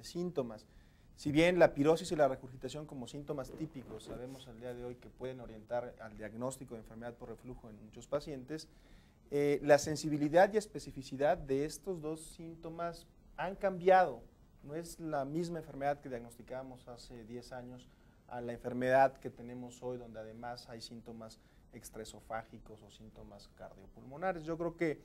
síntomas. Si bien la pirosis y la regurgitación como síntomas típicos sabemos al día de hoy que pueden orientar al diagnóstico de enfermedad por reflujo en muchos pacientes, la sensibilidad y especificidad de estos dos síntomas han cambiado. No es la misma enfermedad que diagnosticábamos hace 10 años a la enfermedad que tenemos hoy, donde además hay síntomas extraesofágicos o síntomas cardiopulmonares. Yo creo que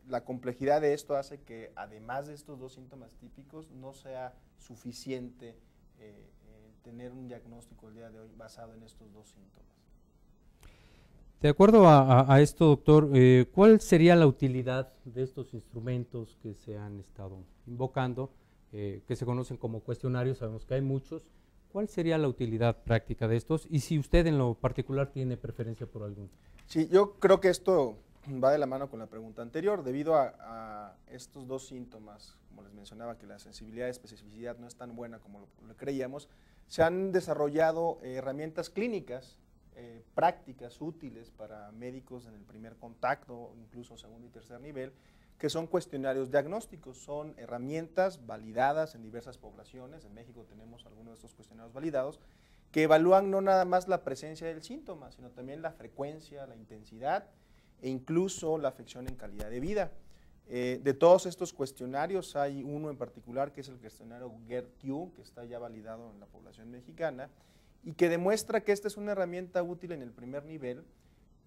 la complejidad de esto hace que, además de estos dos síntomas típicos, no sea suficiente tener un diagnóstico el día de hoy basado en estos dos síntomas. De acuerdo a esto, doctor, ¿cuál sería la utilidad de estos instrumentos que se han estado invocando, que se conocen como cuestionarios? Sabemos que hay muchos. ¿Cuál sería la utilidad práctica de estos? Y si usted en lo particular tiene preferencia por alguno. Sí, yo creo que esto va de la mano con la pregunta anterior. Debido a estos dos síntomas, como les mencionaba, que la sensibilidad y especificidad no es tan buena como lo creíamos, se han desarrollado herramientas clínicas prácticas, útiles para médicos en el primer contacto, incluso segundo y tercer nivel, que son cuestionarios diagnósticos. Son herramientas validadas en diversas poblaciones. En México tenemos algunos de estos cuestionarios validados, que evalúan no nada más la presencia del síntoma, sino también la frecuencia, la intensidad e incluso la afección en calidad de vida. De todos estos cuestionarios hay uno en particular que es el cuestionario GERD-Q, que está ya validado en la población mexicana, y que demuestra que esta es una herramienta útil en el primer nivel,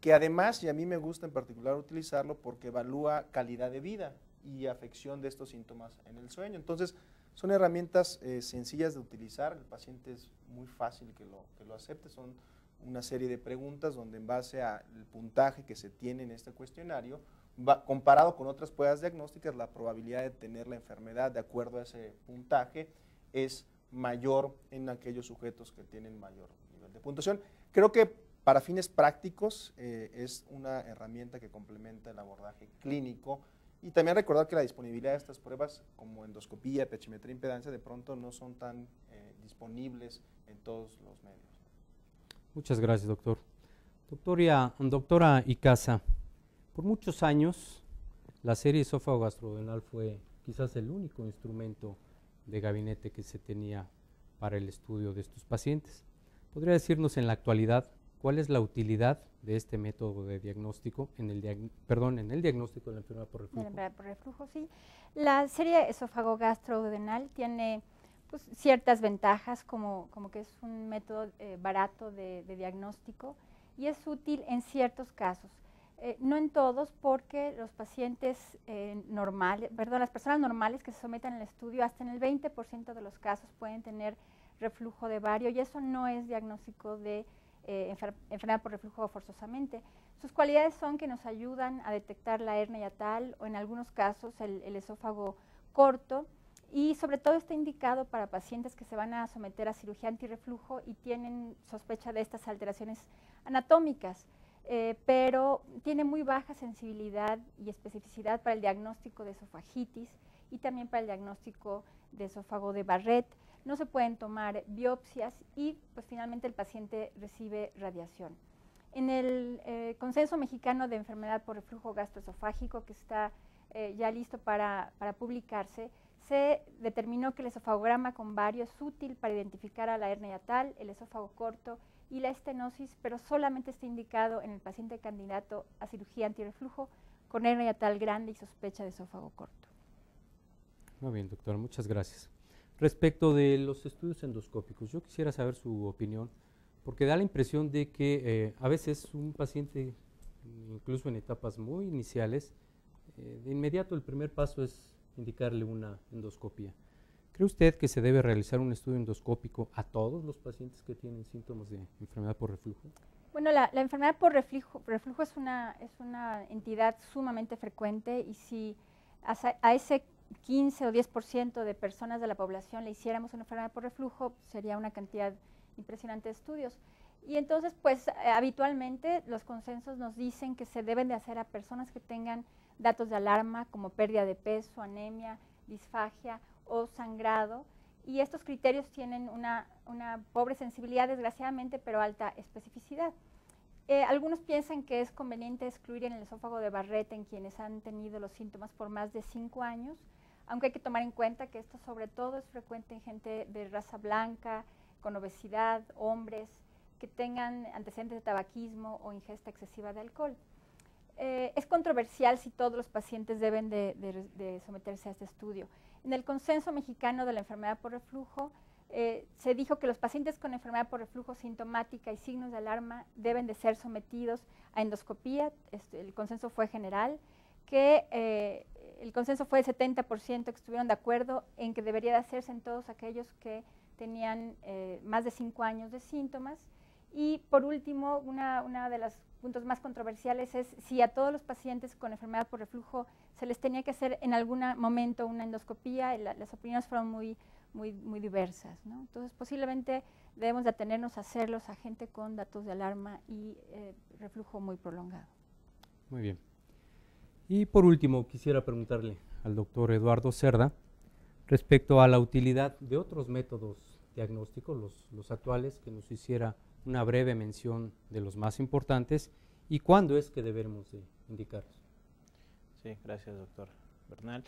que además, y a mí me gusta en particular utilizarlo, porque evalúa calidad de vida y afección de estos síntomas en el sueño. Entonces, son herramientas sencillas de utilizar, el paciente es muy fácil que lo acepte, son una serie de preguntas donde en base al puntaje que se tiene en este cuestionario, comparado con otras pruebas diagnósticas, la probabilidad de tener la enfermedad de acuerdo a ese puntaje es mayor en aquellos sujetos que tienen mayor nivel de puntuación. Creo que para fines prácticos es una herramienta que complementa el abordaje clínico, y también recordar que la disponibilidad de estas pruebas como endoscopía, pechimetría, impedancia, de pronto no son tan disponibles en todos los medios. Muchas gracias, doctor. Doctora Icaza, por muchos años la serie esófago gastrodenal fue quizás el único instrumento de gabinete que se tenía para el estudio de estos pacientes. ¿Podría decirnos en la actualidad cuál es la utilidad de este método de diagnóstico en el diagnóstico de la enfermedad por reflujo? De la enfermedad por reflujo, sí. La serie esófago gastrodenal tiene pues, ciertas ventajas, como que es un método barato de diagnóstico y es útil en ciertos casos. No en todos, porque los pacientes las personas normales que se someten al estudio, hasta en el 20% de los casos pueden tener reflujo de bario, y eso no es diagnóstico de enfermedad por reflujo forzosamente. Sus cualidades son que nos ayudan a detectar la hernia hiatal o en algunos casos el esófago corto, y sobre todo está indicado para pacientes que se van a someter a cirugía antirreflujo y tienen sospecha de estas alteraciones anatómicas. Pero tiene muy baja sensibilidad y especificidad para el diagnóstico de esofagitis y también para el diagnóstico de esófago de Barrett. No se pueden tomar biopsias y pues finalmente el paciente recibe radiación. En el Consenso Mexicano de Enfermedad por Reflujo Gastroesofágico, que está ya listo para publicarse, se determinó que el esofagograma con bario es útil para identificar a la hernia hiatal, el esófago corto y la estenosis, pero solamente está indicado en el paciente candidato a cirugía antirreflujo con hernia hiatal grande y sospecha de esófago corto. Muy bien, doctora, muchas gracias. Respecto de los estudios endoscópicos, yo quisiera saber su opinión, porque da la impresión de que a veces un paciente, incluso en etapas muy iniciales, de inmediato el primer paso es indicarle una endoscopía. ¿Cree usted que se debe realizar un estudio endoscópico a todos los pacientes que tienen síntomas de enfermedad por reflujo? Bueno, la enfermedad por reflujo es una entidad sumamente frecuente, y si a ese 15 o 10% de personas de la población le hiciéramos una enfermedad por reflujo, sería una cantidad impresionante de estudios. Y entonces, pues habitualmente los consensos nos dicen que se deben de hacer a personas que tengan datos de alarma como pérdida de peso, anemia, disfagia o sangrado, y estos criterios tienen una pobre sensibilidad, desgraciadamente, pero alta especificidad. Algunos piensan que es conveniente excluir en el esófago de Barrett en quienes han tenido los síntomas por más de 5 años. aunque hay que tomar en cuenta que esto sobre todo es frecuente en gente de raza blanca, con obesidad, hombres que tengan antecedentes de tabaquismo o ingesta excesiva de alcohol. Es controversial si todos los pacientes deben de someterse a este estudio. En el Consenso Mexicano de la Enfermedad por Reflujo, se dijo que los pacientes con enfermedad por reflujo sintomática y signos de alarma deben de ser sometidos a endoscopía. El consenso fue general, que el consenso fue del 70% que estuvieron de acuerdo en que debería de hacerse en todos aquellos que tenían más de 5 años de síntomas. Y por último, una de los puntos más controversiales es si a todos los pacientes con enfermedad por reflujo se les tenía que hacer en algún momento una endoscopía. Las opiniones fueron muy diversas, ¿no? Entonces, posiblemente debemos de atenernos a hacerlos a gente con datos de alarma y reflujo muy prolongado. Muy bien. Y por último, quisiera preguntarle al doctor Eduardo Cerda respecto a la utilidad de otros métodos diagnósticos, los actuales, que nos hiciera una breve mención de los más importantes y cuándo es que debemos de indicarlos. Sí, gracias, doctor Bernal.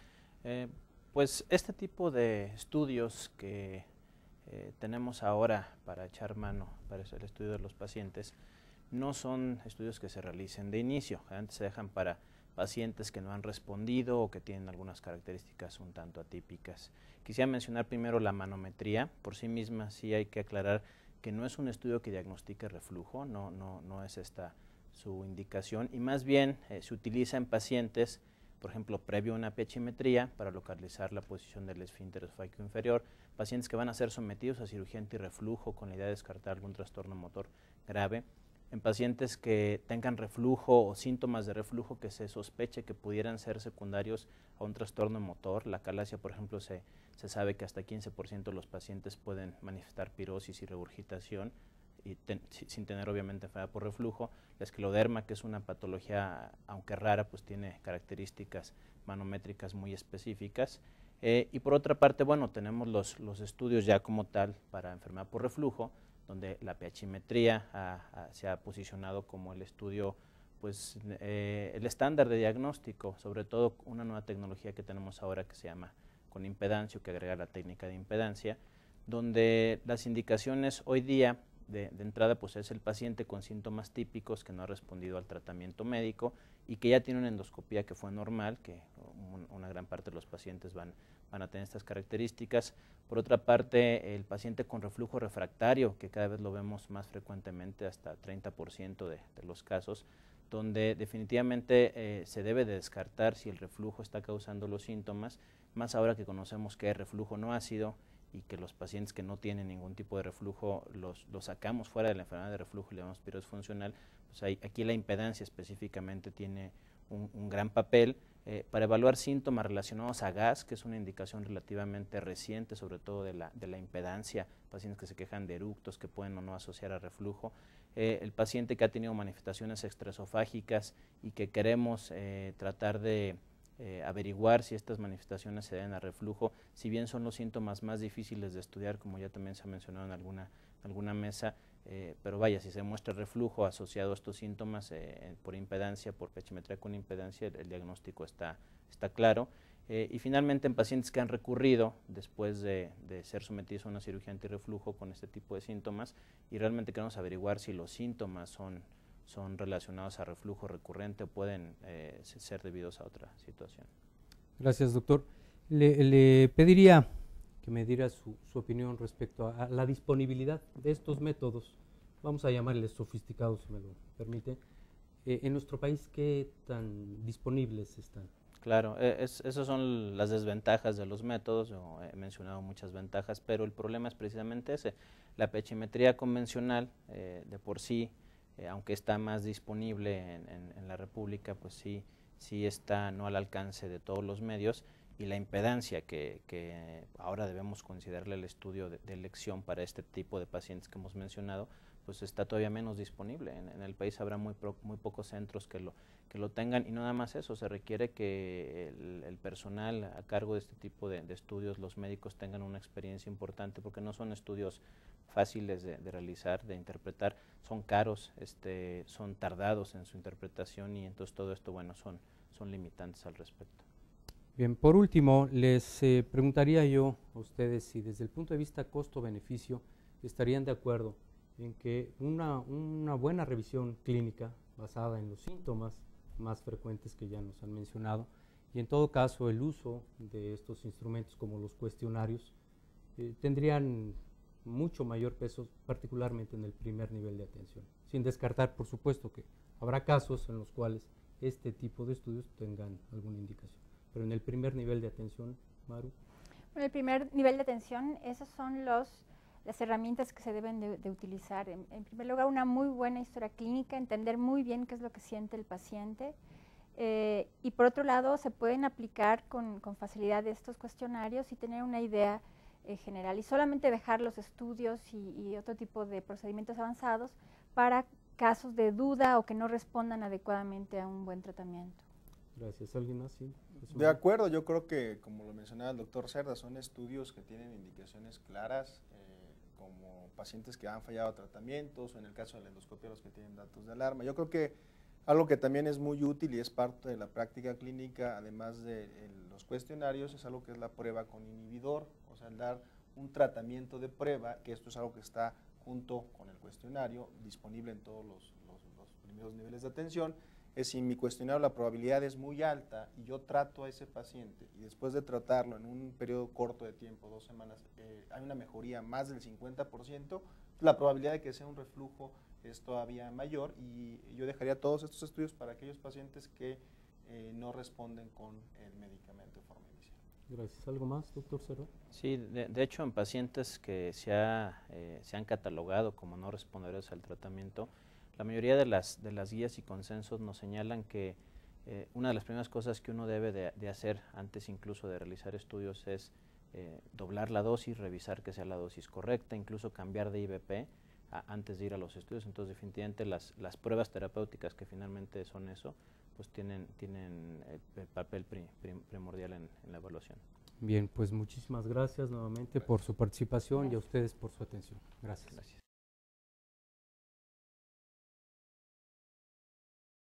Pues este tipo de estudios que tenemos ahora para echar mano para el estudio de los pacientes no son estudios que se realicen de inicio, antes se dejan para pacientes que no han respondido o que tienen algunas características un tanto atípicas. Quisiera mencionar primero la manometría. Por sí misma sí hay que aclarar que no es un estudio que diagnostique reflujo, no es esta su indicación, y más bien se utiliza en pacientes, por ejemplo, previo a una pH-metría para localizar la posición del esfínter esofágico inferior, pacientes que van a ser sometidos a cirugía antirreflujo con la idea de descartar algún trastorno motor grave, en pacientes que tengan reflujo o síntomas de reflujo que se sospeche que pudieran ser secundarios a un trastorno motor. La acalasia, por ejemplo, se sabe que hasta 15% de los pacientes pueden manifestar pirosis y regurgitación y sin tener obviamente enfermedad por reflujo. La escleroderma, que es una patología, aunque rara, pues tiene características manométricas muy específicas. Y por otra parte, bueno, tenemos los estudios ya como tal para enfermedad por reflujo, donde la pH-metría se ha posicionado como el estudio, pues el estándar de diagnóstico, sobre todo una nueva tecnología que tenemos ahora que se llama con impedancio, que agrega la técnica de impedancia, donde las indicaciones hoy día de entrada pues es el paciente con síntomas típicos que no ha respondido al tratamiento médico y que ya tiene una endoscopía que fue normal, que una gran parte de los pacientes van a tener estas características. Por otra parte, el paciente con reflujo refractario, que cada vez lo vemos más frecuentemente, hasta 30% de los casos, donde definitivamente se debe de descartar si el reflujo está causando los síntomas, más ahora que conocemos que hay reflujo no ácido y que los pacientes que no tienen ningún tipo de reflujo los sacamos fuera de la enfermedad de reflujo y le damos pirosis funcional. Pues aquí la impedancia específicamente tiene un gran papel para evaluar síntomas relacionados a gas, que es una indicación relativamente reciente, sobre todo de la impedancia, pacientes que se quejan de eructos que pueden o no asociar a reflujo. El paciente que ha tenido manifestaciones extraesofágicas y que queremos tratar de averiguar si estas manifestaciones se deben a reflujo, si bien son los síntomas más difíciles de estudiar, como ya también se ha mencionado en alguna mesa, pero vaya, si se muestra reflujo asociado a estos síntomas por impedancia, por pH-metría con impedancia, el diagnóstico está claro. Y finalmente en pacientes que han recurrido después de ser sometidos a una cirugía antirreflujo con este tipo de síntomas y realmente queremos averiguar si los síntomas son relacionados a reflujo recurrente o pueden ser debidos a otra situación. Gracias, doctor. Le pediría que me diera su opinión respecto a la disponibilidad de estos métodos, vamos a llamarles sofisticados, si me lo permite. En nuestro país, ¿qué tan disponibles están? Claro, esas son las desventajas de los métodos. Yo he mencionado muchas ventajas, pero el problema es precisamente ese. La pH-metría convencional, de por sí, aunque está más disponible en la República, pues sí está no al alcance de todos los medios, y la impedancia que ahora debemos considerarle el estudio de elección para este tipo de pacientes que hemos mencionado, pues está todavía menos disponible. En el país habrá muy pocos centros que lo tengan, y no nada más eso, se requiere que el personal a cargo de este tipo de estudios, los médicos, tengan una experiencia importante, porque no son estudios fáciles de realizar, de interpretar, son caros, son tardados en su interpretación, y entonces todo esto, bueno, son limitantes al respecto. Bien, por último, les preguntaría yo a ustedes si desde el punto de vista costo-beneficio estarían de acuerdo en que una buena revisión clínica basada en los síntomas más frecuentes que ya nos han mencionado y en todo caso el uso de estos instrumentos como los cuestionarios tendrían mucho mayor peso, particularmente en el primer nivel de atención, sin descartar, por supuesto, que habrá casos en los cuales este tipo de estudios tengan alguna indicación. Pero en el primer nivel de atención, Maru. Bueno, el primer nivel de atención, esas son las herramientas que se deben de utilizar. En primer lugar, una muy buena historia clínica, entender muy bien qué es lo que siente el paciente. Y por otro lado, se pueden aplicar con facilidad estos cuestionarios y tener una idea general. Y solamente dejar los estudios y otro tipo de procedimientos avanzados para casos de duda o que no respondan adecuadamente a un buen tratamiento. Gracias. ¿Alguien más? Sí. De acuerdo, yo creo que, como lo mencionaba el doctor Cerda, son estudios que tienen indicaciones claras, como pacientes que han fallado tratamientos, o en el caso de la endoscopia, los que tienen datos de alarma. Yo creo que algo que también es muy útil y es parte de la práctica clínica, además de los cuestionarios, es algo que es la prueba con inhibidor, o sea, el dar un tratamiento de prueba, que esto es algo que está junto con el cuestionario, disponible en todos los primeros niveles de atención. Es si en mi cuestionario la probabilidad es muy alta y yo trato a ese paciente y después de tratarlo en un periodo corto de tiempo, 2 semanas, hay una mejoría más del 50%, la probabilidad de que sea un reflujo es todavía mayor y yo dejaría todos estos estudios para aquellos pacientes que no responden con el medicamento de forma inicial. Gracias. ¿Algo más, doctor Cerda? Sí, de hecho en pacientes que se han catalogado como no respondedores al tratamiento, la mayoría de las guías y consensos nos señalan que una de las primeras cosas que uno debe de hacer antes incluso de realizar estudios es doblar la dosis, revisar que sea la dosis correcta, incluso cambiar de IBP antes de ir a los estudios. Entonces definitivamente las pruebas terapéuticas, que finalmente son eso, pues tienen el papel primordial en la evaluación. Bien, pues muchísimas gracias nuevamente por su participación y a ustedes por su atención. Gracias. Gracias.